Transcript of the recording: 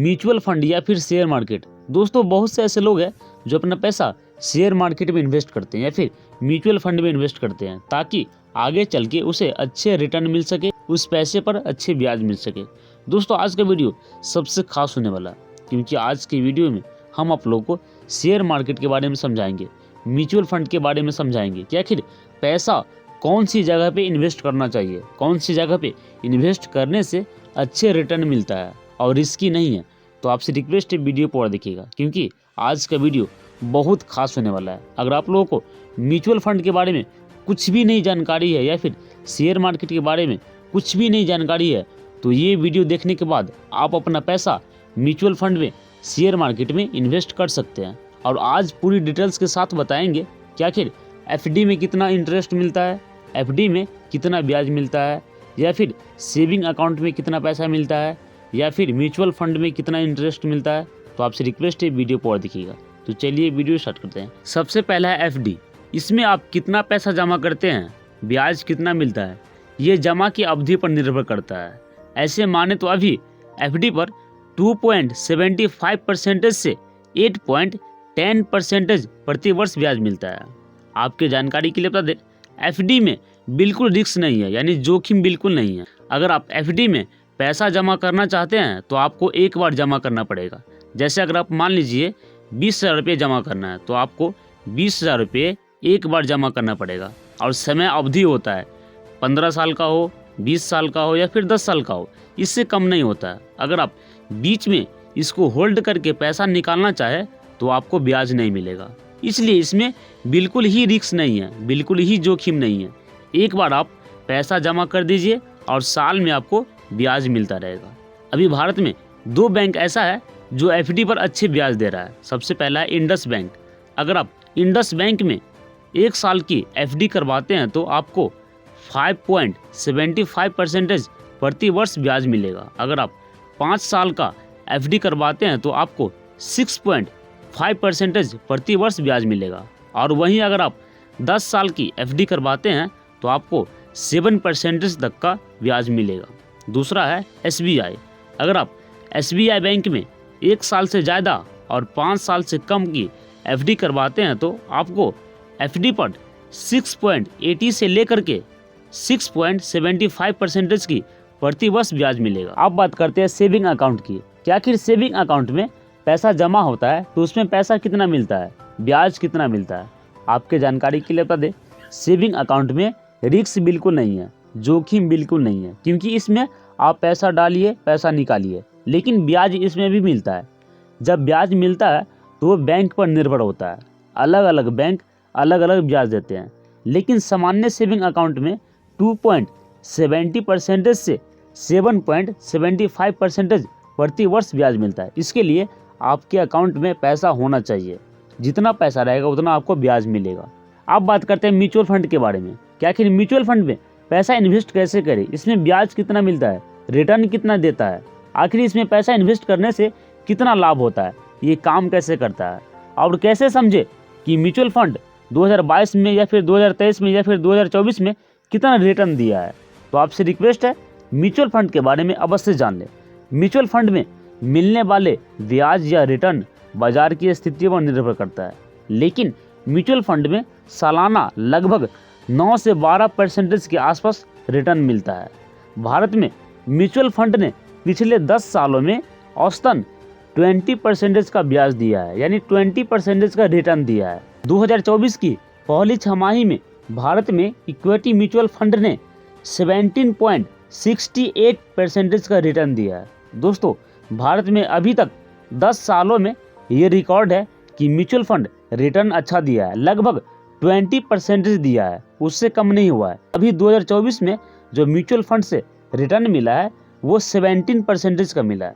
Mutual fund या फिर share market. दोस्तों बहुत से ऐसे लोग हैं जो अपना पैसा शेयर मार्केट में इन्वेस्ट करते हैं या फिर म्यूचुअल फंड में इन्वेस्ट करते हैं ताकि आगे चल के उसे अच्छे रिटर्न मिल सके, उस पैसे पर अच्छे ब्याज मिल सके। दोस्तों आज का वीडियो सबसे खास होने वाला क्योंकि आज के वीडियो में हम आप लोगों को शेयर मार्केट के बारे में समझाएंगे, म्यूचुअल फंड के बारे में समझाएंगे कि आखिर पैसा कौन सी जगह पे इन्वेस्ट करना चाहिए, कौन सी जगह पे इन्वेस्ट करने से अच्छे रिटर्न मिलता है और रिस्की नहीं है। तो आपसे रिक्वेस्ट है वीडियो पूरा देखिएगा क्योंकि आज का वीडियो बहुत खास होने वाला है। अगर आप लोगों को म्यूचुअल फंड के बारे में कुछ भी नई जानकारी है या फिर शेयर मार्केट के बारे में कुछ भी नई जानकारी है तो ये वीडियो देखने के बाद आप अपना पैसा म्यूचुअल फंड में, शेयर मार्केट में इन्वेस्ट कर सकते हैं। और आज पूरी डिटेल्स के साथ बताएंगे कि आखिर एफडी में कितना इंटरेस्ट मिलता है, एफडी में कितना ब्याज मिलता है, या फिर सेविंग अकाउंट में कितना पैसा मिलता है, या फिर म्यूचुअल फंड में कितना इंटरेस्ट मिलता है। तो आपसे रिक्वेस्ट है वीडियो पूरा देखिएगा। तो चलिए वीडियो स्टार्ट करते हैं। सबसे पहला है एफडी। इसमें आप कितना पैसा जमा करते हैं, ब्याज कितना मिलता है, ये जमा की अवधि पर निर्भर करता है। ऐसे माने तो अभी एफडी पर 2.75% से 8.10% प्रति वर्ष ब्याज मिलता है। आपके जानकारी के लिए बता दें, एफडी में बिल्कुल रिस्क नहीं है, यानी जोखिम बिल्कुल नहीं है। अगर आप एफडी में पैसा जमा करना चाहते हैं तो आपको एक बार जमा करना पड़ेगा। जैसे अगर आप मान लीजिए 20,000 रुपये जमा करना है तो आपको 20,000 रुपये एक बार जमा करना पड़ेगा। और समय अवधि होता है 15 साल का हो, 20 साल का हो या फिर 10 साल का हो, इससे कम नहीं होता है। अगर आप बीच में इसको होल्ड करके पैसा निकालना चाहे तो आपको ब्याज नहीं मिलेगा। इसलिए इसमें बिल्कुल ही रिस्क नहीं है, बिल्कुल ही जोखिम नहीं है। एक बार आप पैसा जमा कर दीजिए और साल में आपको ब्याज मिलता रहेगा। अभी भारत में 2 बैंक ऐसा है जो एफडी पर अच्छे ब्याज दे रहा है। सबसे पहला है इंडस बैंक। अगर आप इंडस बैंक में 1 साल की एफडी करवाते हैं तो आपको 5.75% प्रति वर्ष ब्याज मिलेगा। अगर आप 5 साल का एफडी करवाते हैं तो आपको 6.5% प्रति वर्ष ब्याज मिलेगा। और वहीं अगर आप 10 साल की एफडी करवाते हैं तो आपको 7% तक का ब्याज मिलेगा। दूसरा है एसबीआई। अगर आप एसबीआई बैंक में 1 साल से ज़्यादा और 5 साल से कम की एफडी करवाते हैं तो आपको एफडी पर 6.80 से लेकर के 6.75% की प्रति वर्ष ब्याज मिलेगा। अब बात करते हैं सेविंग अकाउंट की। क्या आखिर सेविंग अकाउंट में पैसा जमा होता है तो उसमें पैसा कितना मिलता है, ब्याज कितना मिलता है। आपके जानकारी के लिए बता दें, सेविंग अकाउंट में रिस्क बिल्कुल नहीं है, जोखिम बिल्कुल नहीं है क्योंकि इसमें आप पैसा डालिए, पैसा निकालिए, लेकिन ब्याज इसमें भी मिलता है। जब ब्याज मिलता है तो वो बैंक पर निर्भर होता है। अलग अलग बैंक अलग अलग ब्याज देते हैं, लेकिन सामान्य सेविंग अकाउंट में 2.70% से 7.75% प्रति वर्ष ब्याज मिलता है। इसके लिए आपके अकाउंट में पैसा होना चाहिए। जितना पैसा रहेगा उतना आपको ब्याज मिलेगा। अब बात करते हैं म्यूचुअल फंड के बारे में। क्या आखिर म्यूचुअल फंड में पैसा इन्वेस्ट कैसे करें, इसमें ब्याज कितना मिलता है, रिटर्न कितना देता है, आखिर इसमें पैसा इन्वेस्ट करने से कितना लाभ होता है, ये काम कैसे करता है, और कैसे समझे कि म्यूचुअल फंड 2022 में या फिर 2023 में या फिर 2024 में कितना रिटर्न दिया है। तो आपसे रिक्वेस्ट है म्यूचुअल फंड के बारे में अवश्य जान लें। म्यूचुअल फंड में मिलने वाले ब्याज या रिटर्न बाजार की स्थिति पर निर्भर करता है, लेकिन म्यूचुअल फंड में सालाना लगभग 9 से 12% के आसपास रिटर्न मिलता है। भारत में म्यूचुअल फंड ने पिछले 10 सालों में औसतन 20% का ब्याज दिया है, यानी 20% का रिटर्न दिया है। 2024 की पहली छमाही में भारत में इक्विटी म्यूचुअल फंड ने 17.68% का रिटर्न दिया है। दोस्तों भारत में अभी तक 10 सालों में ये रिकॉर्ड है कि म्यूचुअल फंड रिटर्न अच्छा दिया है, लगभग 20% दिया है, उससे कम नहीं हुआ है। अभी 2024 में जो म्यूचुअल फंड से रिटर्न मिला है वो 17% का मिला है।